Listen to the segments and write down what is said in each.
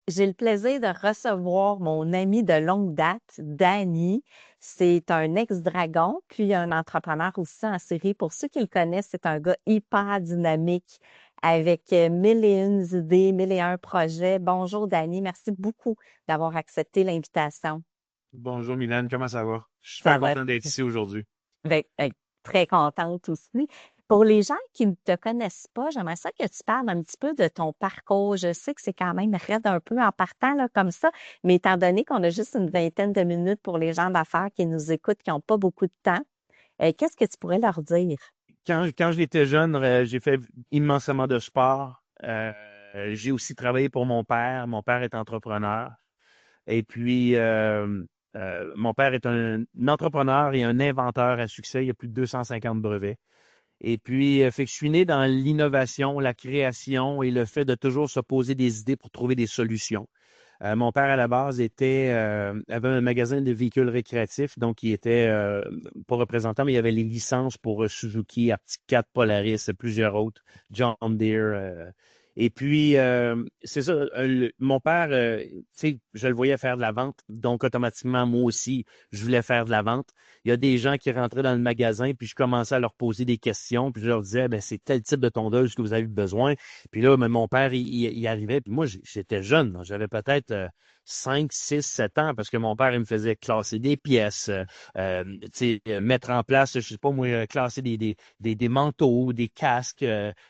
J'ai le plaisir de recevoir mon ami de longue date, Danny. C'est un ex-dragon, puis un entrepreneur aussi en série. Pour ceux qui le connaissent, c'est un gars hyper dynamique avec mille et une idées, mille et un projets. Bonjour, Danny. Merci beaucoup d'avoir accepté l'invitation. Bonjour Mylène, comment ça va? Je suis super Ça va content d'être ici aujourd'hui. être très contente aussi. Pour les gens qui ne te connaissent pas, j'aimerais ça que tu parles un petit peu de ton parcours. Je sais que c'est quand même raide un peu en partant là, comme ça, mais étant donné qu'on a juste une vingtaine de minutes pour les gens d'affaires qui nous écoutent, qui n'ont pas beaucoup de temps, qu'est-ce que tu pourrais leur dire? Quand j'étais jeune, j'ai fait immensément de sport. J'ai aussi travaillé pour mon père. Mon père est entrepreneur. Et puis, mon père est un entrepreneur et un inventeur à succès. Il a plus de 250 brevets. Et puis, fait que je suis né dans l'innovation, la création et le fait de toujours se poser des idées pour trouver des solutions. Mon père, à la base, avait un magasin de véhicules récréatifs, donc il était pas représentant, mais il avait les licences pour Suzuki, Arctic Cat, Polaris, plusieurs autres, John Deere. Et puis, c'est ça, mon père, tu sais, je le voyais faire de la vente, donc automatiquement, moi aussi, je voulais faire de la vente. Il y a des gens qui rentraient dans le magasin, puis je commençais à leur poser des questions, puis je leur disais, ben, c'est tel type de tondeuse que vous avez besoin. Puis là, ben, mon père, il arrivait, puis moi, j'étais jeune, là. J'avais peut-être 5, 6, 7 ans, parce que mon père, il me faisait classer des pièces, tu sais, mettre en place, je sais pas moi, classer des manteaux, des casques,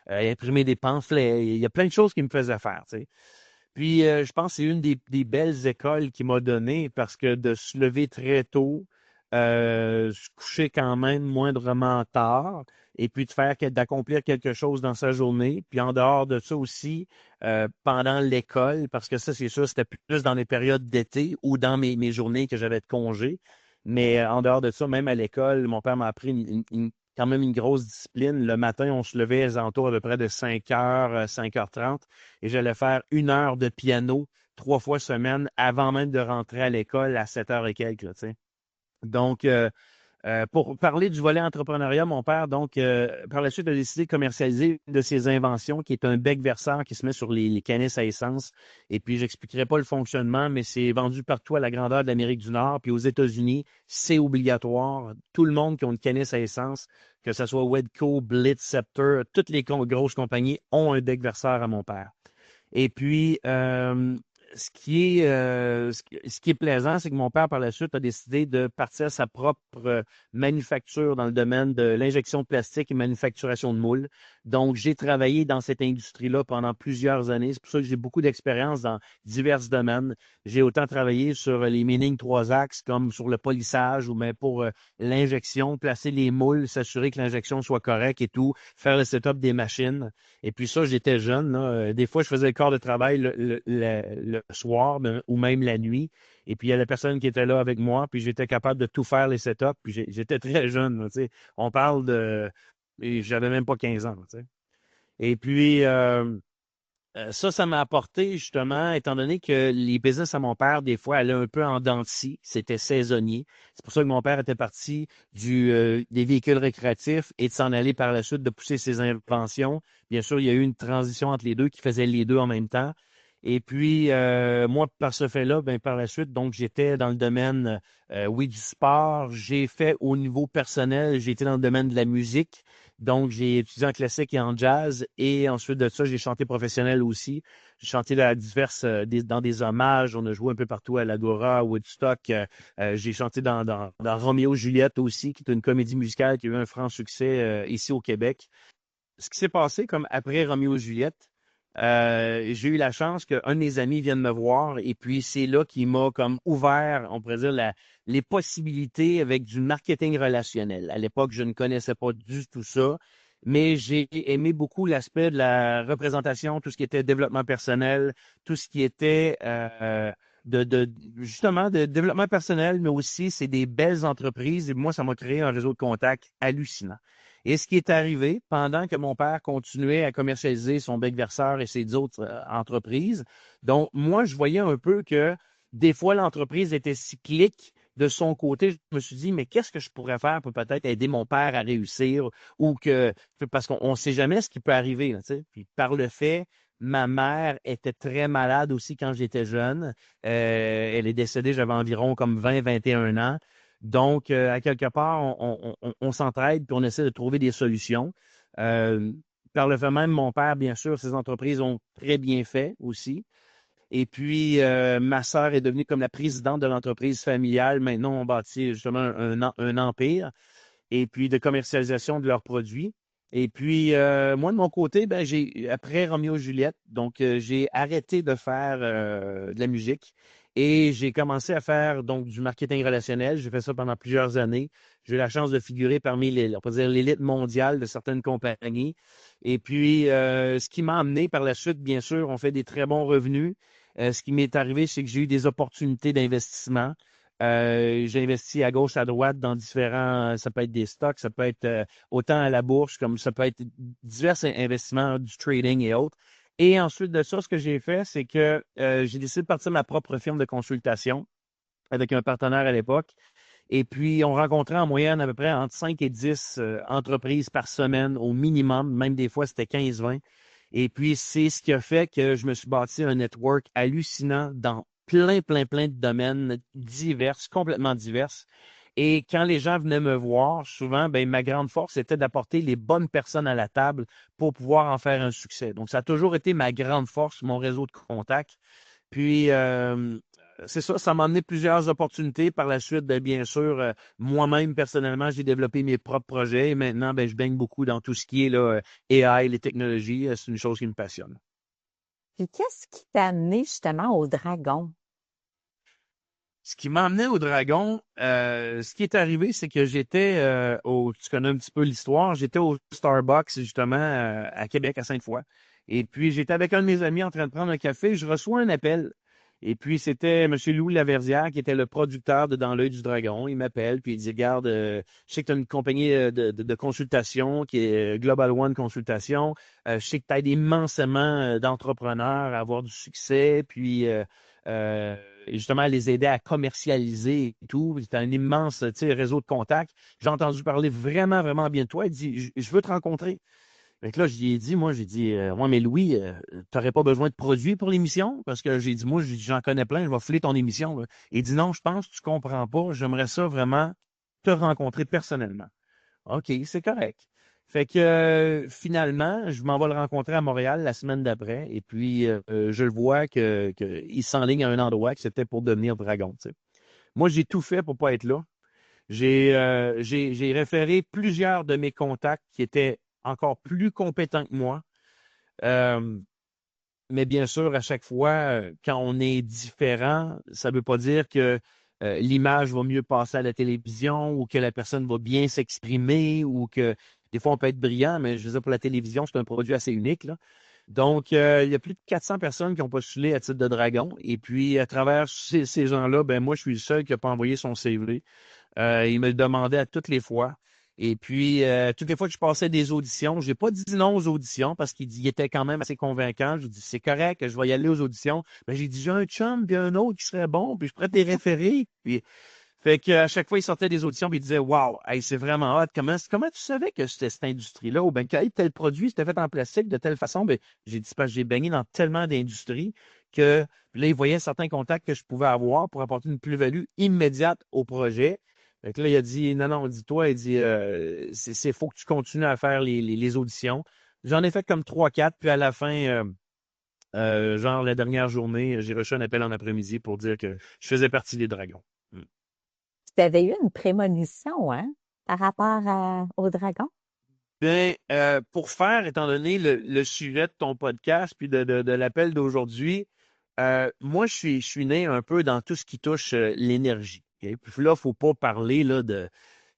imprimer des pamphlets. Il y a plein de choses qu'il me faisait faire, tu sais. Puis, je pense que c'est une des belles écoles qu'il m'a donné parce que de se lever très tôt, se coucher quand même moindrement tard, et puis d'accomplir quelque chose dans sa journée. Puis en dehors de ça aussi, pendant l'école, parce que ça, c'est sûr, c'était plus dans les périodes d'été ou dans mes journées que j'avais de congé. Mais en dehors de ça, même à l'école, mon père m'a appris quand même une grosse discipline. Le matin, on se levait aux alentours à peu près de 5 heures, 5h30, et j'allais faire 1 heure de piano 3 fois semaine avant même de rentrer à l'école à 7 heures et quelques, là, tu sais. Donc, pour parler du volet entrepreneuriat, mon père, donc, par la suite, a décidé de commercialiser une de ses inventions, qui est un bec verseur qui se met sur les canisses à essence. Et puis, j'expliquerai pas le fonctionnement, mais c'est vendu partout à la grandeur de l'Amérique du Nord. Puis aux États-Unis, c'est obligatoire. Tout le monde qui a une canisse à essence, que ce soit Wedco, Blitz, Scepter, toutes les grosses compagnies ont un bec verseur à mon père. Et puis, ce qui est plaisant, c'est que mon père, par la suite, a décidé de partir sa propre manufacture dans le domaine de l'injection de plastique et manufacturation de moules. Donc, j'ai travaillé dans cette industrie-là pendant plusieurs années. C'est pour ça que j'ai beaucoup d'expérience dans divers domaines. J'ai autant travaillé sur les mining 3 axes comme sur le polissage ou même pour l'injection, placer les moules, s'assurer que l'injection soit correcte et tout, faire le setup des machines. Et puis ça, j'étais jeune, là. Des fois, je faisais le quart de travail le soir ou même la nuit. Et puis, il y a la personne qui était là avec moi, puis j'étais capable de tout faire les setups. Puis j'étais très jeune, là, tu sais. On parle de... Et j'avais même pas 15 ans, tu sais. Et puis, ça m'a apporté justement, étant donné que les business à mon père, des fois, allaient un peu en dents de scie, c'était saisonnier. C'est pour ça que mon père était parti des véhicules récréatifs et de s'en aller par la suite, de pousser ses inventions. Bien sûr, il y a eu une transition entre les deux qui faisait les deux en même temps. Et puis, moi, par ce fait-là, ben, par la suite, donc, j'étais dans le domaine, oui, du sport. J'ai fait au niveau personnel, j'ai été dans le domaine de la musique. Donc, j'ai étudié en classique et en jazz. Et ensuite de ça, j'ai chanté professionnel aussi. J'ai chanté dans des hommages. On a joué un peu partout à l'Agora, à Woodstock. J'ai chanté dans Roméo et Juliette aussi, qui est une comédie musicale qui a eu un franc succès ici au Québec. Ce qui s'est passé comme après Roméo et Juliette, j'ai eu la chance qu'un de mes amis vienne me voir, et puis c'est là qu'il m'a comme ouvert, on pourrait dire, les possibilités avec du marketing relationnel. À l'époque, je ne connaissais pas du tout ça, mais j'ai aimé beaucoup l'aspect de la représentation, tout ce qui était développement personnel, tout ce qui était justement de développement personnel, mais aussi c'est des belles entreprises, et moi, ça m'a créé un réseau de contacts hallucinant. Et ce qui est arrivé, pendant que mon père continuait à commercialiser son bec verseur et ses autres entreprises, donc moi, je voyais un peu que des fois, l'entreprise était cyclique de son côté. Je me suis dit, mais qu'est-ce que je pourrais faire pour peut-être aider mon père à réussir, ou que, parce qu'on ne sait jamais ce qui peut arriver, là, tu sais. Puis par le fait Ma mère était très malade aussi quand j'étais jeune. Elle est décédée, j'avais environ comme 20, 21 ans. Donc, à quelque part, on s'entraide puis on essaie de trouver des solutions. Euh, Par le fait même, mon père, bien sûr, ses entreprises ont très bien fait aussi. Et puis, ma sœur est devenue comme la présidente de l'entreprise familiale. Maintenant, on bâtit justement un empire et puis de commercialisation de leurs produits. Et puis, moi, de mon côté, ben, après Roméo et Juliette, donc j'ai arrêté de faire de la musique et j'ai commencé à faire donc du marketing relationnel. J'ai fait ça pendant plusieurs années. J'ai eu la chance de figurer parmi on peut dire, l'élite mondiale de certaines compagnies. Et puis, ce qui m'a amené par la suite, bien sûr, on fait des très bons revenus. Ce qui m'est arrivé, c'est que j'ai eu des opportunités d'investissement. J'ai investi à gauche, à droite dans différents, ça peut être des stocks, ça peut être autant à la bourse comme ça peut être divers investissements, du trading et autres. Et ensuite de ça, ce que j'ai fait, c'est que j'ai décidé de partir ma propre firme de consultation avec un partenaire à l'époque. Et puis, on rencontrait en moyenne à peu près entre 5 et 10 entreprises par semaine au minimum. Même des fois, c'était 15, 20. Et puis, c'est ce qui a fait que je me suis bâti un network hallucinant dans plein, plein, plein de domaines divers, complètement divers. Et quand les gens venaient me voir, souvent, ben, ma grande force était d'apporter les bonnes personnes à la table pour pouvoir en faire un succès. Donc, ça a toujours été ma grande force, mon réseau de contacts. Puis, c'est ça, ça m'a amené plusieurs opportunités. Par la suite, ben, bien sûr, moi-même, personnellement, j'ai développé mes propres projets et maintenant, ben, je baigne beaucoup dans tout ce qui est là, AI, les technologies. C'est une chose qui me passionne. Puis qu'est-ce qui t'a amené justement au dragon? Ce qui m'a amené au Dragon, ce qui est arrivé, c'est que j'étais tu connais un petit peu l'histoire, j'étais au Starbucks justement à Québec, à Sainte-Foy. Et puis j'étais avec un de mes amis en train de prendre un café, je reçois un appel. Et puis c'était M. Louis Laverdière qui était le producteur de Dans l'œil du dragon. Il m'appelle, puis il dit, regarde, je sais que tu as une compagnie de consultation qui est Global One Consultation. Je sais que tu aides immensément d'entrepreneurs à avoir du succès, puis euh, et justement à les aider à commercialiser et tout. C'est un immense, tu sais, réseau de contacts. J'ai entendu parler vraiment, vraiment bien de toi. Il dit, je veux te rencontrer. Fait que là, j'ai dit, moi, j'ai dit, ouais, mais Louis, tu n'aurais pas besoin de produits pour l'émission? Parce que j'ai dit, moi, j'en connais plein, je vais filer ton émission, là. Il dit, non, je pense que tu comprends pas. J'aimerais ça vraiment te rencontrer personnellement. OK, c'est correct. Fait que finalement, je m'en vais le rencontrer à Montréal la semaine d'après. Et puis, je le vois qu'il s'enligne à un endroit que c'était pour devenir dragon. Tu sais. Moi, j'ai tout fait pour pas être là. J'ai référé plusieurs de mes contacts qui étaient encore plus compétents que moi. Euh, mais bien sûr, à chaque fois, quand on est différent, ça ne veut pas dire que l'image va mieux passer à la télévision ou que la personne va bien s'exprimer ou que des fois on peut être brillant, mais je veux dire, pour la télévision, c'est un produit assez unique, là. Donc, il y a plus de 400 personnes qui ont postulé à titre de dragon. Et puis, à travers ces gens-là, ben moi, je suis le seul qui n'a pas envoyé son CV. Il me le demandait à toutes les fois. Et puis, toutes les fois que je passais des auditions, j'ai pas dit non aux auditions parce qu'il était quand même assez convaincant. Je lui ai dit, c'est correct, je vais y aller aux auditions. Mais j'ai dit, j'ai un chum, puis un autre qui serait bon, puis je pourrais te les référer. Puis, fait qu'à chaque fois, il sortait des auditions, puis il disait, waouh, hey, c'est vraiment hot. Comment tu savais que c'était cette industrie-là? Ou bien, que tel produit, c'était fait en plastique de telle façon? Ben, j'ai dit, c'est parce que j'ai baigné dans tellement d'industries que là, il voyait certains contacts que je pouvais avoir pour apporter une plus-value immédiate au projet. Fait que là, il a dit, non, non, dis-toi, il dit, c'est faut que tu continues à faire les auditions. J'en ai fait comme trois, quatre, puis à la fin, genre la dernière journée, j'ai reçu un appel en après-midi pour dire que je faisais partie des Dragons. Hmm. Tu avais eu une prémonition, hein, par rapport au dragon? Bien, pour faire, étant donné le sujet de ton podcast puis de l'appel d'aujourd'hui, moi, je suis né un peu dans tout ce qui touche l'énergie. OK? Puis là, il ne faut pas parler là, de.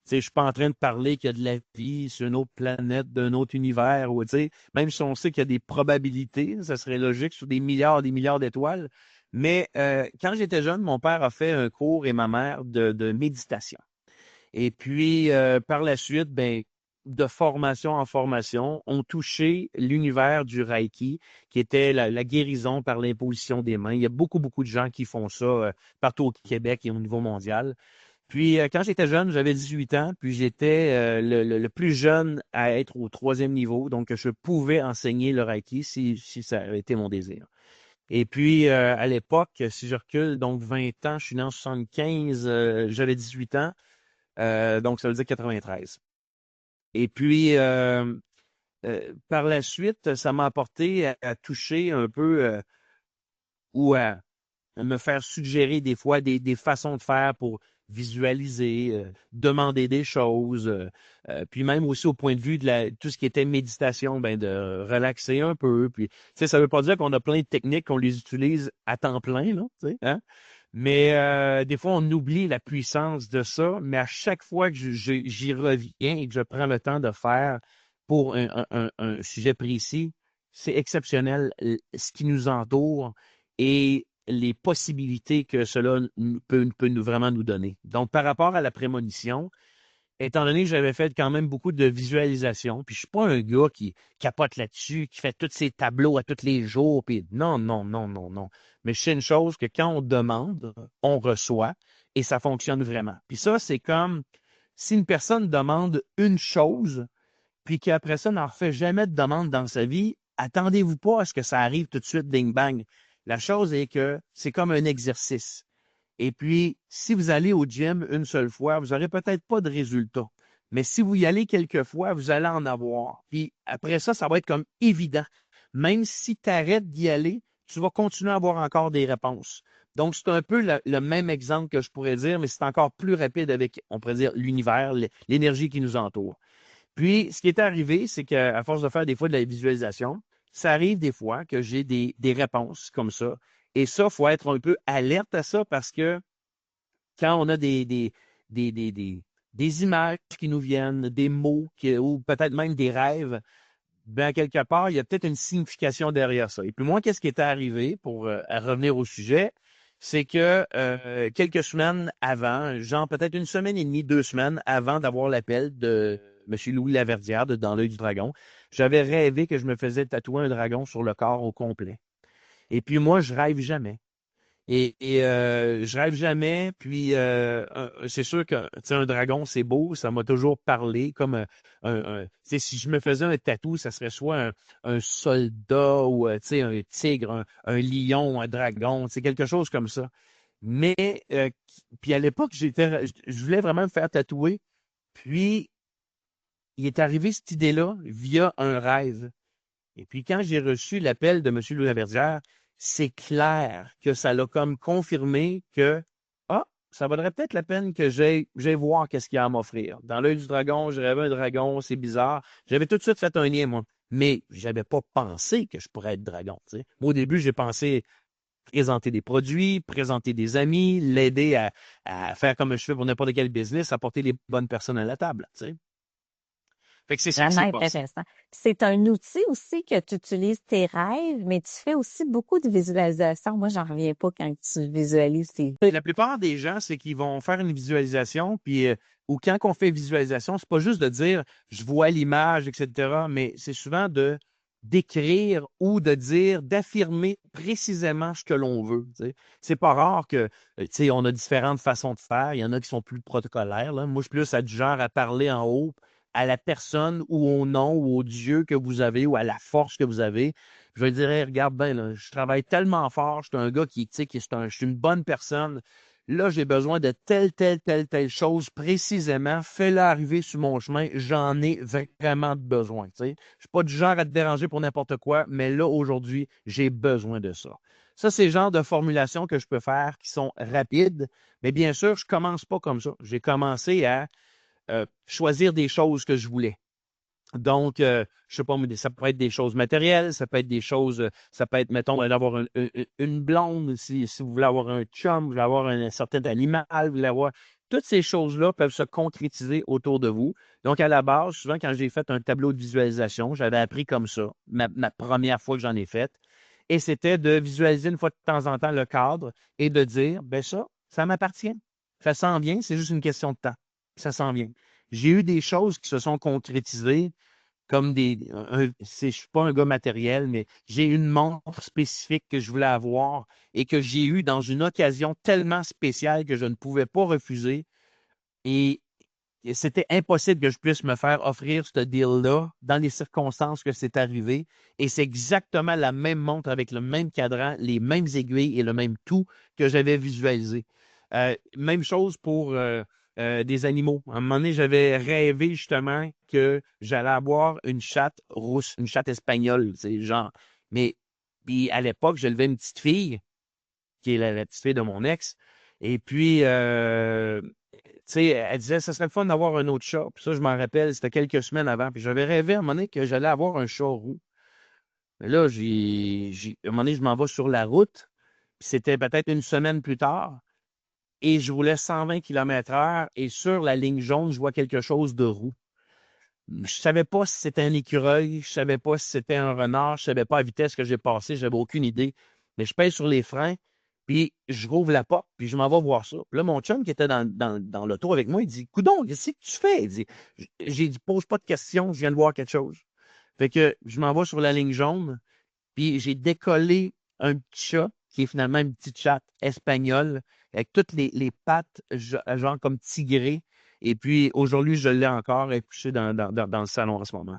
Tu sais, je ne suis pas en train de parler qu'il y a de la vie sur une autre planète, d'un autre univers, ou, tu sais, même si on sait qu'il y a des probabilités, ça serait logique sur des milliards d'étoiles. Mais quand j'étais jeune, mon père a fait un cours et ma mère de méditation. Et puis, par la suite, ben, de formation en formation, ont touché l'univers du Reiki, qui était la guérison par l'imposition des mains. Il y a beaucoup, beaucoup de gens qui font ça partout au Québec et au niveau mondial. Puis quand j'étais jeune, j'avais 18 ans, puis j'étais le plus jeune à être au troisième niveau, donc je pouvais enseigner le Reiki si ça avait été mon désir. Et puis à l'époque, si je recule, donc 20 ans, je suis né en 75, j'avais 18 ans, donc ça veut dire 93. Et puis par la suite, ça m'a apporté à toucher un peu ou à me faire suggérer des fois des façons de faire pour visualiser, demander des choses, puis même aussi au point de vue de tout ce qui était méditation, ben de relaxer un peu. Puis, tu sais, ça veut pas dire qu'on a plein de techniques qu'on les utilise à temps plein, là, tu sais, hein? Mais des fois, on oublie la puissance de ça, mais à chaque fois que j'y reviens et que je prends le temps de faire pour un sujet précis, c'est exceptionnel ce qui nous entoure et les possibilités que cela peut vraiment nous donner. Donc, par rapport à la prémonition, étant donné que j'avais fait quand même beaucoup de visualisation, puis je suis pas un gars qui capote là-dessus, qui fait tous ses tableaux à tous les jours, puis non, non, non, non, non. Mais je sais une chose que quand on demande, on reçoit et ça fonctionne vraiment. Puis ça, c'est comme si une personne demande une chose, puis qu'après ça, n'en refait jamais de demande dans sa vie, attendez-vous pas à ce que ça arrive tout de suite, ding bang. La chose est que c'est comme un exercice. Et puis, si vous allez au gym une seule fois, vous n'aurez peut-être pas de résultat. Mais si vous y allez quelques fois, vous allez en avoir. Puis après ça, ça va être comme évident. Même si tu arrêtes d'y aller, tu vas continuer à avoir encore des réponses. Donc, c'est un peu le même exemple que je pourrais dire, mais c'est encore plus rapide avec, on pourrait dire, l'univers, l'énergie qui nous entoure. Puis, ce qui est arrivé, c'est qu'à force de faire des fois de la visualisation, ça arrive des fois que j'ai des réponses comme ça. Et ça, il faut être un peu alerte à ça parce que quand on a des, des, des, des images qui nous viennent, des mots ou peut-être même des rêves, ben, quelque part, il y a peut-être une signification derrière ça. Et puis moi, qu'est-ce qui était arrivé pour revenir au sujet, c'est que quelques semaines avant, genre peut-être une semaine et demie, 2 semaines avant d'avoir l'appel de M. Louis Laverdière de Dans l'œil du dragon, j'avais rêvé que je me faisais tatouer un dragon sur le corps au complet. Et puis moi, je rêve jamais. Et je rêve jamais. Puis c'est sûr que tu sais, un dragon, c'est beau, ça m'a toujours parlé comme tu sais, si je me faisais un tatou, ça serait soit un soldat ou tu sais, un tigre, un lion, un dragon, c'est quelque chose comme ça. Mais puis à l'époque, je voulais vraiment me faire tatouer. Puis il est arrivé cette idée-là via un rêve. Et puis, quand j'ai reçu l'appel de M. Louis Laverdière, c'est clair que ça l'a comme confirmé que, ah, ça vaudrait peut-être la peine que j'aille voir qu'est-ce qu'il y a à m'offrir. Dans l'œil du dragon, je rêvais un dragon, c'est bizarre. J'avais tout de suite fait un lien, moi. Mais j'avais pas pensé que je pourrais être dragon, tu sais. Moi, au début, j'ai pensé présenter des produits, présenter des amis, l'aider à faire comme je fais pour n'importe quel business, apporter les bonnes personnes à la table, tu sais. Fait que c'est ça qui Vraiment s'est passé. intéressant. C'est un outil aussi que tu utilises tes rêves, mais tu fais aussi beaucoup de visualisation. Moi, j'en reviens pas quand tu visualises tes... La plupart des gens, c'est qu'ils vont faire une visualisation, puis ou quand on fait visualisation, c'est pas juste de dire je vois l'image, etc., mais c'est souvent de d'écrire ou de dire, d'affirmer précisément ce que l'on veut. Tu sais. C'est pas rare que, tu sais, on a différentes façons de faire. Il y en a qui sont plus protocolaires, là. Moi, je suis plus du genre à parler en haut à la personne ou au nom ou au Dieu que vous avez ou à la force que vous avez. Je vais dire, hey, regarde bien, là, je travaille tellement fort, je suis un gars qui, tu sais, je suis une bonne personne. Là, j'ai besoin de telle chose précisément. Fais-le arriver sur mon chemin. J'en ai vraiment besoin. Tu sais. Je ne suis pas du genre à te déranger pour n'importe quoi, mais là, aujourd'hui, j'ai besoin de ça. Ça, c'est le genre de formulation que je peux faire qui sont rapides. Mais bien sûr, je ne commence pas comme ça. J'ai commencé à choisir des choses que je voulais. Donc, je sais pas, mais ça peut être des choses matérielles, ça peut être des choses, ça peut être, mettons, d'avoir une blonde, si vous voulez avoir un chum, vous voulez avoir un certain animal, vous voulez avoir... Toutes ces choses-là peuvent se concrétiser autour de vous. Donc, à la base, souvent, quand j'ai fait un tableau de visualisation, j'avais appris comme ça, ma première fois que j'en ai fait, et c'était de visualiser une fois de temps en temps le cadre et de dire, ben ça m'appartient. Ça s'en vient, c'est juste une question de temps. Ça s'en vient. J'ai eu des choses qui se sont concrétisées comme je suis pas un gars matériel, mais j'ai une montre spécifique que je voulais avoir et que j'ai eu dans une occasion tellement spéciale que je ne pouvais pas refuser. Et c'était impossible que je puisse me faire offrir ce deal-là dans les circonstances que c'est arrivé. Et c'est exactement la même montre avec le même cadran, les mêmes aiguilles et le même tout que j'avais visualisé. Même chose pour des animaux. À un moment donné, j'avais rêvé justement que j'allais avoir une chatte rousse, une chatte espagnole, c'est genre. Mais puis à l'époque, j'élevais une petite fille, qui est la petite fille de mon ex. Et puis, tu sais, elle disait, ça serait le fun d'avoir un autre chat. Puis ça, je m'en rappelle, c'était quelques semaines avant. Puis j'avais rêvé à un moment donné que j'allais avoir un chat roux. Mais là, à un moment donné, je m'en vais sur la route. Puis c'était peut-être une semaine plus tard. Et je roulais 120 km/h. Et sur la ligne jaune, je vois quelque chose de roux. Je savais pas si c'était un écureuil, je savais pas si c'était un renard, je savais pas à vitesse que j'ai passé, j'avais aucune idée. Mais je pèse sur les freins, puis je rouvre la porte, puis je m'en vais voir ça. Puis là, mon chum qui était dans l'auto avec moi, il dit, Coudon, qu'est-ce que tu fais? Il dit, j'ai dit, pose pas de questions, je viens de voir quelque chose. Fait que je m'en vais sur la ligne jaune, puis j'ai décollé un petit chat, qui est finalement une petite chatte espagnole, avec toutes les pattes, genre comme tigré. Et puis aujourd'hui, je l'ai encore, et puis je suis dans le salon en ce moment.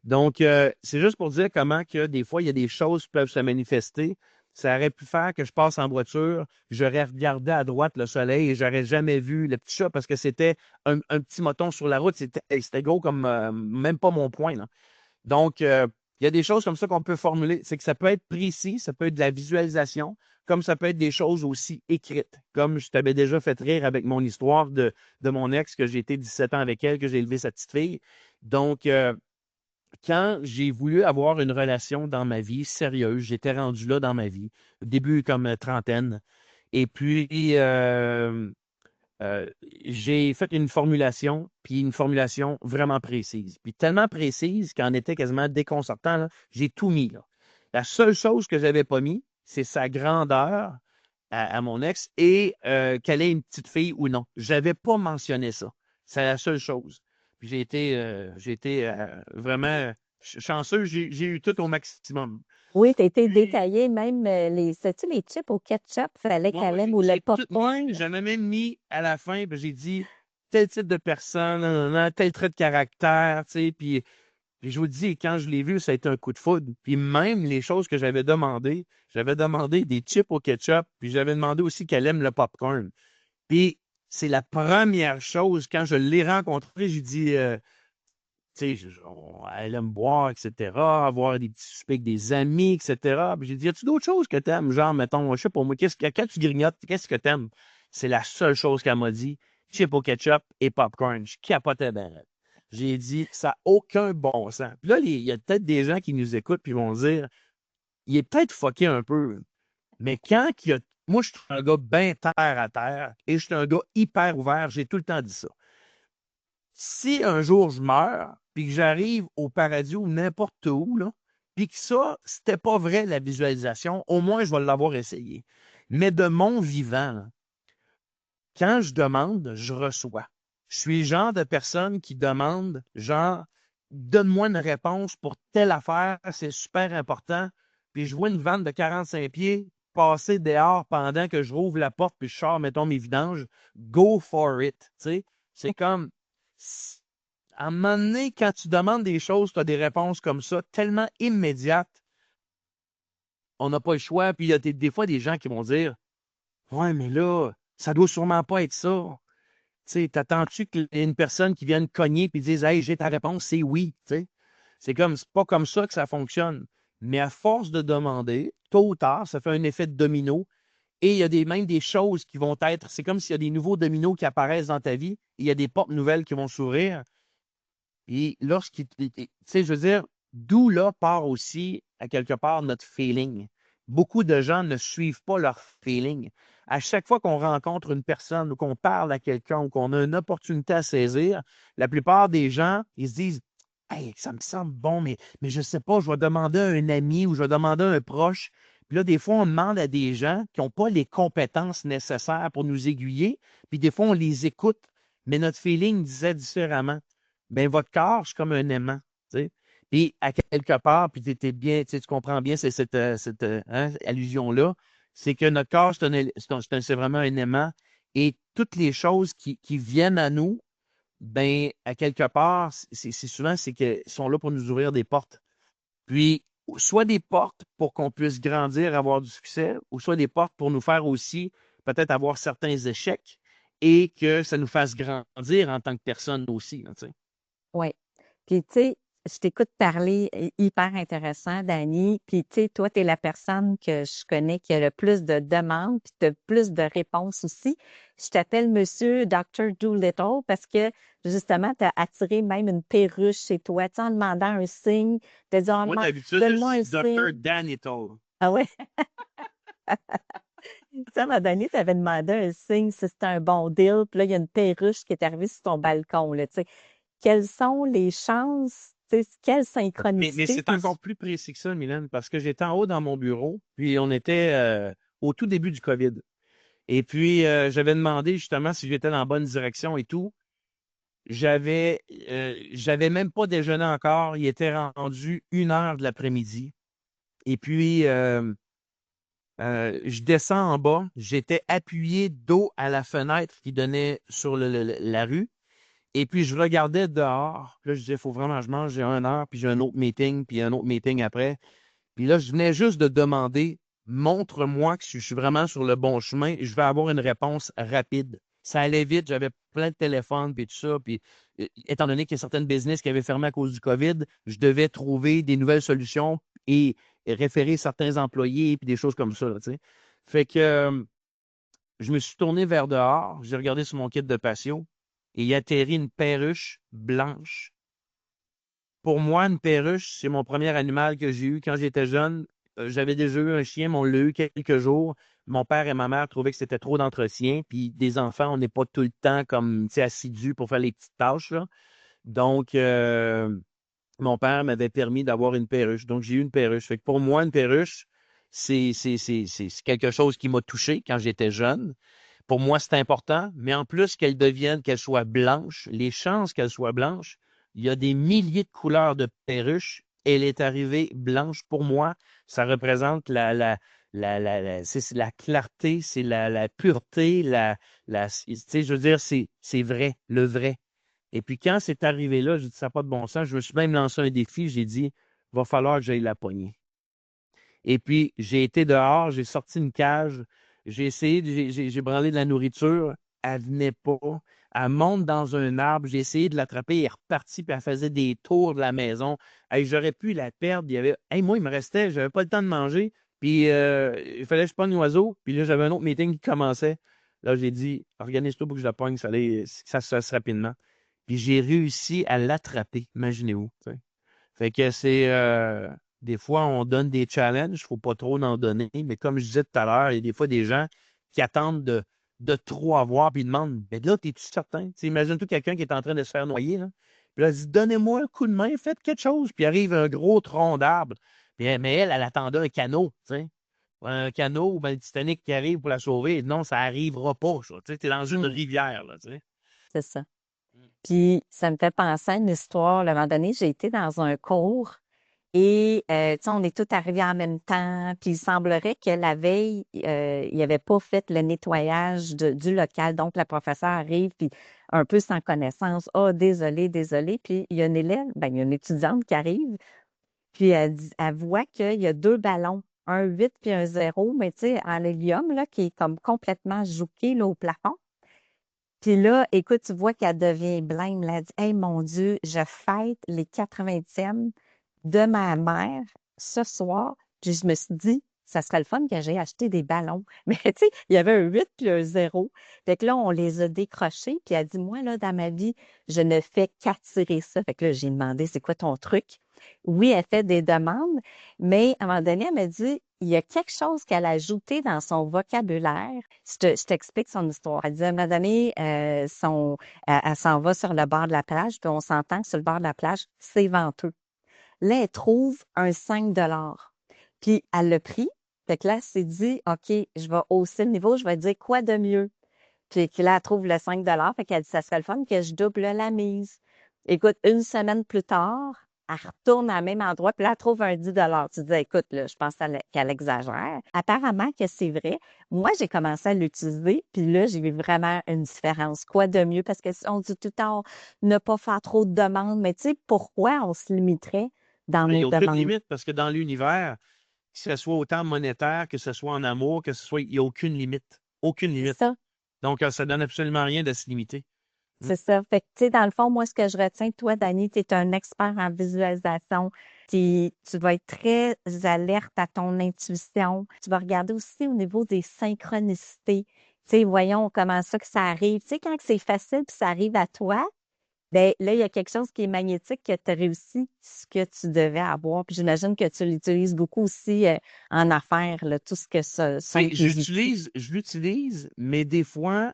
Donc, c'est juste pour dire comment que des fois, il y a des choses qui peuvent se manifester. Ça aurait pu faire que je passe en voiture, j'aurais regardé à droite le soleil et j'aurais jamais vu le petit chat parce que c'était un petit moton sur la route. C'était gros comme même pas mon poing, là. Donc, il y a des choses comme ça qu'on peut formuler. C'est que ça peut être précis, ça peut être de la visualisation, comme ça peut être des choses aussi écrites. Comme je t'avais déjà fait rire avec mon histoire de mon ex, que j'ai été 17 ans avec elle, que j'ai élevé sa petite fille. Donc, quand j'ai voulu avoir une relation dans ma vie sérieuse, j'étais rendu là dans ma vie, au début comme trentaine. Et puis, euh, j'ai fait une formulation, puis une formulation vraiment précise. Puis tellement précise qu'en était quasiment déconcertant, là, j'ai tout mis, là. La seule chose que j'avais pas mis, c'est sa grandeur à mon ex et qu'elle ait une petite fille ou non. J'avais pas mentionné ça. C'est la seule chose. Puis j'ai été vraiment chanceux. J'ai eu tout au maximum. Oui, tu as été Puis, détaillé, même sais-tu les chips au ketchup, fallait moi, qu'elle aime ou le j'ai tout popcorn. mis, j'en ai même mis à la fin, puis j'ai dit tel type de personne, nan, tel trait de caractère, tu sais, puis je vous dis, quand je l'ai vu, ça a été un coup de foudre. Puis même les choses que j'avais demandé des chips au ketchup, puis j'avais demandé aussi qu'elle aime le popcorn. Puis c'est la première chose, quand je l'ai rencontrée, j'ai dit, tu sais, elle aime boire, etc., avoir des petits soupers avec des amis, etc. Puis j'ai dit, y a-tu d'autres choses que t'aimes? Genre, mettons, je sais pas moi, quand tu grignotes, qu'est-ce que t'aimes? C'est la seule chose qu'elle m'a dit, chip au ketchup et popcorn. Je capotais bien. J'ai dit, ça n'a aucun bon sens. Puis là, il y a peut-être des gens qui nous écoutent puis vont dire, il est peut-être fucké un peu, mais quand il y a. Moi, je suis un gars bien terre à terre et je suis un gars hyper ouvert. J'ai tout le temps dit ça. Si un jour je meurs, puis que j'arrive au paradis ou n'importe où, là, puis que ça, c'était pas vrai la visualisation, au moins je vais l'avoir essayé. Mais de mon vivant, là, quand je demande, je reçois. Je suis le genre de personne qui demande, genre, donne-moi une réponse pour telle affaire, c'est super important. Puis je vois une vanne de 45 pieds passer dehors pendant que je rouvre la porte puis je sors, mettons, mes vidanges. Go for it. Tu sais, c'est comme, à un moment donné, quand tu demandes des choses, tu as des réponses comme ça, tellement immédiates, on n'a pas le choix. Puis il y a des fois des gens qui vont dire, ouais, mais là, ça doit sûrement pas être ça. Tu sais, t'attends-tu qu'il y ait une personne qui vienne cogner et dise, hey, j'ai ta réponse, c'est oui. Tu sais, c'est pas comme ça que ça fonctionne. Mais à force de demander, tôt ou tard, ça fait un effet de domino. Et il y a même des choses qui vont être, c'est comme s'il y a des nouveaux dominos qui apparaissent dans ta vie, et il y a des portes nouvelles qui vont s'ouvrir. Et lorsqu'il, tu sais, je veux dire, d'où là part aussi, à quelque part, notre feeling. Beaucoup de gens ne suivent pas leur feeling. À chaque fois qu'on rencontre une personne ou qu'on parle à quelqu'un ou qu'on a une opportunité à saisir, la plupart des gens, ils se disent, hey, ça me semble bon, mais je ne sais pas, je vais demander à un ami ou je vais demander à un proche. Puis là, des fois, on demande à des gens qui n'ont pas les compétences nécessaires pour nous aiguiller. Puis des fois, on les écoute, mais notre feeling disait différemment. Ben votre corps, c'est comme un aimant, tu sais. Puis à quelque part, puis tu bien, tu sais, tu comprends bien cette allusion-là, c'est que notre corps, c'est vraiment un aimant et toutes les choses qui viennent à nous, ben, à quelque part, c'est souvent, c'est qu'ils sont là pour nous ouvrir des portes. Puis, soit des portes pour qu'on puisse grandir, avoir du succès, ou soit des portes pour nous faire aussi peut-être avoir certains échecs et que ça nous fasse grandir en tant que personne aussi, là, tu sais. Oui. Puis, tu sais, je t'écoute parler, hyper intéressant, Dani. Puis, tu sais, toi, tu es la personne que je connais qui a le plus de demandes, puis tu as plus de réponses aussi. Je t'appelle Monsieur Dr. Doolittle parce que, justement, tu as attiré même une perruche chez toi, tu sais, en demandant un signe. Tu as dit, Moi, d'habitude, je donne-moi un suis signe. Dr. Danito. Ah ouais? Tu sais, à un moment donné, tu avais demandé un signe si c'était un bon deal. Puis là, il y a une perruche qui est arrivée sur ton balcon, là, tu sais. Quelles sont les chances, tu sais, quelle Mais synchronicité? c'est encore plus précis que ça, Mylène, parce que j'étais en haut dans mon bureau, puis on était au tout début du COVID. Et puis, j'avais demandé justement si j'étais dans la bonne direction et tout. J'avais même pas déjeuné encore. Il était rendu 1 heure de l'après-midi. Et puis, je descends en bas. J'étais appuyé dos à la fenêtre qui donnait sur la rue. Et puis, je regardais dehors. Puis là, je disais, il faut vraiment que je mange. J'ai 1 heure, puis j'ai un autre meeting, puis un autre meeting après. Puis là, je venais juste de demander, montre-moi que je suis vraiment sur le bon chemin et je vais avoir une réponse rapide. Ça allait vite, j'avais plein de téléphones puis tout ça. Puis, étant donné qu'il y a certaines business qui avaient fermé à cause du COVID, je devais trouver des nouvelles solutions et référer certains employés puis des choses comme ça, là, tu sais. Fait que je me suis tourné vers dehors, j'ai regardé sur mon kit de patio et il atterrit une perruche blanche. Pour moi, une perruche, c'est mon premier animal que j'ai eu quand j'étais jeune. J'avais déjà eu un chien, mais on l'a eu quelques jours. Mon père et ma mère trouvaient que c'était trop d'entretien. Puis des enfants, on n'est pas tout le temps comme, tu sais, assidus pour faire les petites tâches, là. Donc, mon père m'avait permis d'avoir une perruche. Donc, j'ai eu une perruche. Fait que pour moi, une perruche, c'est quelque chose qui m'a touché quand j'étais jeune. Pour moi, c'est important, mais en plus qu'elle soit blanche, les chances qu'elle soit blanche, il y a des milliers de couleurs de perruches. Elle est arrivée blanche pour moi. Ça représente c'est la clarté, c'est la pureté, tu sais, je veux dire, c'est vrai, le vrai. Et puis quand c'est arrivé là, j'ai dit, ça n'a pas de bon sens. Je me suis même lancé un défi. J'ai dit, va falloir que j'aille la pogner. Et puis, j'ai été dehors, j'ai sorti une cage, j'ai essayé, j'ai branlé de la nourriture, elle venait pas. Elle monte dans un arbre, j'ai essayé de l'attraper, elle est repartie, puis elle faisait des tours de la maison. Hey, j'aurais pu la perdre. Il y avait, hey, moi, il me restait, j'avais pas le temps de manger, puis il fallait que je pogne l'oiseau, puis là, j'avais un autre meeting qui commençait. Là, j'ai dit, organise-toi pour que je la pogne, ça se fasse rapidement. Puis j'ai réussi à l'attraper, imaginez-vous. Tu sais. Fait que des fois, on donne des challenges, il ne faut pas trop en donner, mais comme je disais tout à l'heure, il y a des fois des gens qui attendent de trop avoir, puis ils demandent, mais là, es-tu certain? Tu sais, imagine-toi quelqu'un qui est en train de se faire noyer, là. Puis là, il dit, donnez-moi un coup de main, faites quelque chose. Puis arrive un gros tronc d'arbre. Mais elle attendait un canot, tu sais. Un canot ou ben, le Titanic qui arrive pour la sauver. Non, ça n'arrivera pas, ça. Tu sais, t'es dans une Mmh, rivière, là, tu sais. c'est ça. Puis ça me fait penser à une histoire. À un moment donné, j'ai été dans un cours et tu sais, on est tous arrivés en même temps. Puis il semblerait que la veille, il n'avait pas fait le nettoyage du local. Donc, la professeure arrive, puis un peu sans connaissance. Ah, désolé, désolé. Puis il y a une élève, ben, il y a une étudiante qui arrive, puis elle voit qu'il y a deux ballons, un 8 puis un 0, mais tu sais, en hélium, là, qui est comme complètement jouqué là, au plafond. Puis là, écoute, tu vois qu'elle devient blême. Elle dit, hey, mon Dieu, je fête les 80e de ma mère ce soir. Puis je me suis dit, ça serait le fun que j'ai acheté des ballons. Mais tu sais, il y avait un 8 puis un 0. Fait que là, on les a décrochés. Puis elle dit, moi, là, dans ma vie, je ne fais qu'attirer ça. Fait que là, j'ai demandé, c'est quoi ton truc? Oui, elle fait des demandes, mais à un moment donné, elle m'a dit, il y a quelque chose qu'elle a ajouté dans son vocabulaire. Je t'explique son histoire. Elle dit, à un moment donné, elle s'en va sur le bord de la plage, puis on s'entend que sur le bord de la plage, c'est venteux. Là, elle trouve un 5 $. Puis elle l'a pris. Fait que là, elle s'est dit, OK, je vais hausser le niveau, je vais dire quoi de mieux. Puis que là, elle trouve le 5 $. Fait qu'elle dit, ça serait le fun que je double la mise. Écoute, une semaine plus tard, elle retourne à même endroit, puis là, elle trouve un 10 $. Tu dis, écoute, là, je pense qu'elle exagère. Apparemment que c'est vrai. Moi, j'ai commencé à l'utiliser, puis là, j'ai vu vraiment une différence. Quoi de mieux? Parce que si on dit tout le temps, ne pas faire trop de demandes, mais tu sais, pourquoi on se limiterait dans Il n'y nos a aucune demandes? limite parce que dans l'univers, que ce soit autant monétaire, que ce soit en amour, que ce soit, il n'y a aucune limite. Aucune C'est limite. ça. Donc, ça donne absolument rien de se limiter. Mm. C'est ça. Fait que, tu sais, dans le fond, moi, ce que je retiens, toi, Dani, tu es un expert en visualisation. Tu vas être très alerte à ton intuition. Tu vas regarder aussi au niveau des synchronicités. Tu sais, voyons comment ça que ça arrive. Tu sais, quand que c'est facile puis ça arrive à toi, ben là, il y a quelque chose qui est magnétique que tu as réussi ce que tu devais avoir. Puis j'imagine que tu l'utilises beaucoup aussi en affaires, là, tout ce que ce sont Ben, tes outils. je l'utilise, mais des fois,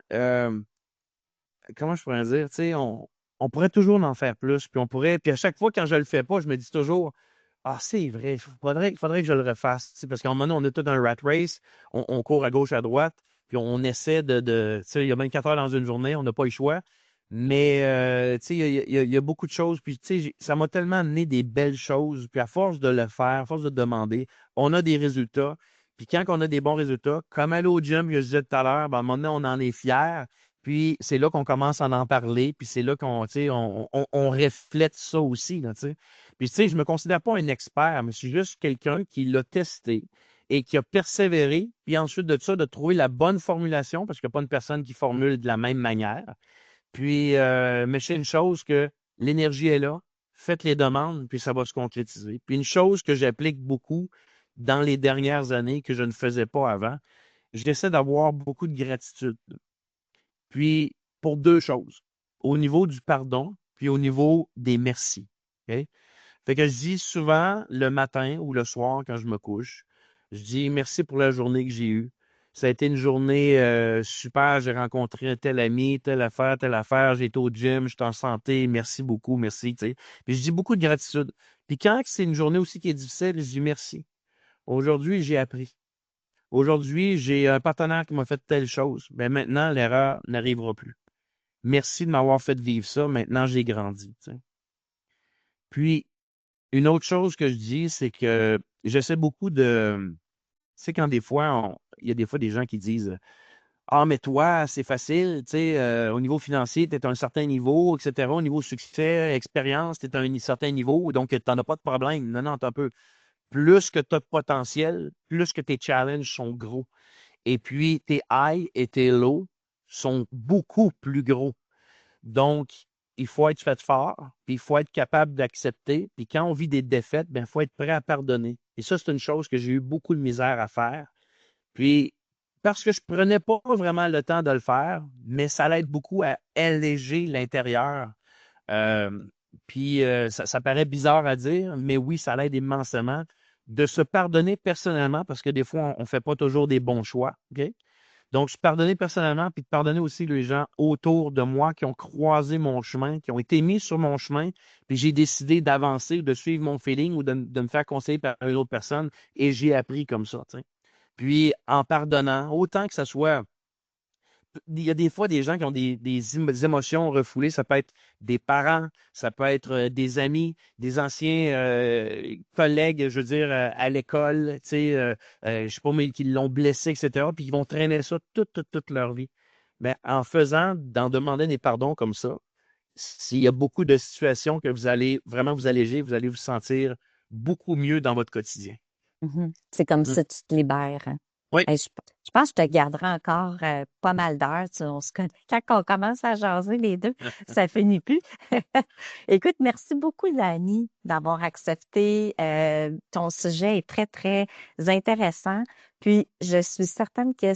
comment je pourrais dire, tu sais, on pourrait toujours en faire plus, puis à chaque fois, quand je le fais pas, je me dis toujours, ah, c'est vrai, faudrait que je le refasse, tu sais, parce qu'à un moment donné, on est tout dans un rat race, on court à gauche, à droite, puis on essaie tu sais, il y a 24 heures dans une journée, on n'a pas le choix, mais, tu sais, il y a beaucoup de choses, puis, tu sais, ça m'a tellement amené des belles choses, puis à force de le faire, à force de demander, on a des résultats, puis quand on a des bons résultats, comme aller au gym, que je disais tout à l'heure, ben, à un moment donné, on en est fier, puis c'est là qu'on commence à en parler, puis c'est là qu'on, tu sais, on reflète ça aussi, là, tu sais. Puis, tu sais, je me considère pas un expert, mais je suis juste quelqu'un qui l'a testé et qui a persévéré, puis ensuite de ça, de trouver la bonne formulation, parce qu'il n'y a pas une personne qui formule de la même manière. Puis, mais c'est une chose que l'énergie est là, faites les demandes, puis ça va se concrétiser. Puis une chose que j'applique beaucoup dans les dernières années que je ne faisais pas avant, j'essaie d'avoir beaucoup de gratitude. Puis, pour deux choses, au niveau du pardon, puis au niveau des merci. OK? Fait que je dis souvent le matin ou le soir quand je me couche, je dis merci pour la journée que j'ai eue. Ça a été une journée super. J'ai rencontré un tel ami, telle affaire. J'ai été au gym, j'étais en santé. Merci beaucoup, merci. Tu sais. Puis je dis beaucoup de gratitude. Puis quand c'est une journée aussi qui est difficile, je dis merci. Aujourd'hui, j'ai appris. Aujourd'hui, j'ai un partenaire qui m'a fait telle chose. Mais maintenant, l'erreur n'arrivera plus. Merci de m'avoir fait vivre ça. Maintenant, j'ai grandi. Tu sais. Puis, une autre chose que je dis, c'est que j'essaie beaucoup de. Tu sais, quand des fois, il y a des fois des gens qui disent ah, mais toi, c'est facile, tu sais, au niveau financier, tu es à un certain niveau, etc. Au niveau succès, expérience, tu es à un certain niveau, donc tu n'en as pas de problème. Non, non, t'as un peu. Plus que tu as de potentiel, plus que tes challenges sont gros. Et puis, tes highs et tes lows sont beaucoup plus gros. Donc, il faut être fait fort, puis il faut être capable d'accepter. Puis quand on vit des défaites, ben, il faut être prêt à pardonner. Et ça, c'est une chose que j'ai eu beaucoup de misère à faire. Puis, parce que je ne prenais pas vraiment le temps de le faire, mais ça l'aide beaucoup à alléger l'intérieur. Euh, puis, ça paraît bizarre à dire, mais oui, ça l'aide immensément de se pardonner personnellement parce que des fois, on ne fait pas toujours des bons choix. OK? Donc, se pardonner personnellement, puis de pardonner aussi les gens autour de moi qui ont croisé mon chemin, qui ont été mis sur mon chemin, puis j'ai décidé d'avancer ou de suivre mon feeling ou de me faire conseiller par une autre personne et j'ai appris comme ça. Tu sais. Puis, en pardonnant, autant que ce soit il y a des fois des gens qui ont des émotions refoulées. Ça peut être des parents, ça peut être des amis, des anciens collègues, je veux dire, à l'école, tu sais, je sais pas, mais qui l'ont blessé, etc. Puis ils vont traîner ça toute leur vie. Mais en faisant, d'en demander des pardons comme ça, s'il y a beaucoup de situations que vous allez vraiment vous alléger, vous allez vous sentir beaucoup mieux dans votre quotidien. Mhm. C'est comme Mm. ça que tu te libères, hein. Oui. Hey, je pense que je te garderai encore pas mal d'heures. On se connaît. Quand on commence à jaser les deux, ça finit plus. Écoute, merci beaucoup, Dani, d'avoir accepté. Ton sujet est très, très intéressant. Puis, je suis certaine que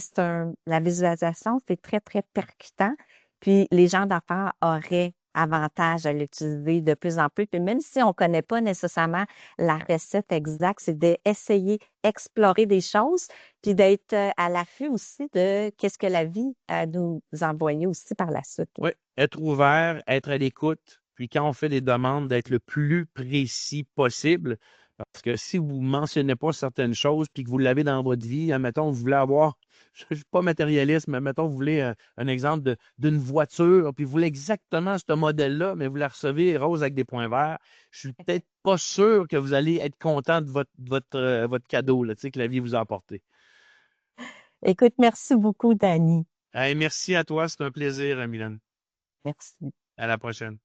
la visualisation, c'est très, très percutant. Puis, les gens d'affaires auraient avantage à l'utiliser de plus en plus. Puis, même si on ne connaît pas nécessairement la recette exacte, c'est d'essayer, explorer des choses, puis d'être à l'affût aussi de qu'est-ce que la vie a à nous envoyer aussi par la suite. Oui, être ouvert, être à l'écoute, puis quand on fait des demandes, d'être le plus précis possible, Parce que si vous ne mentionnez pas certaines choses puis que vous l'avez dans votre vie, admettons, vous voulez avoir, je ne suis pas matérialiste, mais admettons, vous voulez un exemple d'une voiture, puis vous voulez exactement ce modèle-là, mais vous la recevez rose avec des points verts, je suis peut-être pas sûr que vous allez être content de votre cadeau là, tu sais, que la vie vous a apporté. Écoute, merci beaucoup, Dani. Hey, merci à toi, c'est un plaisir, Mylène. Merci. À la prochaine.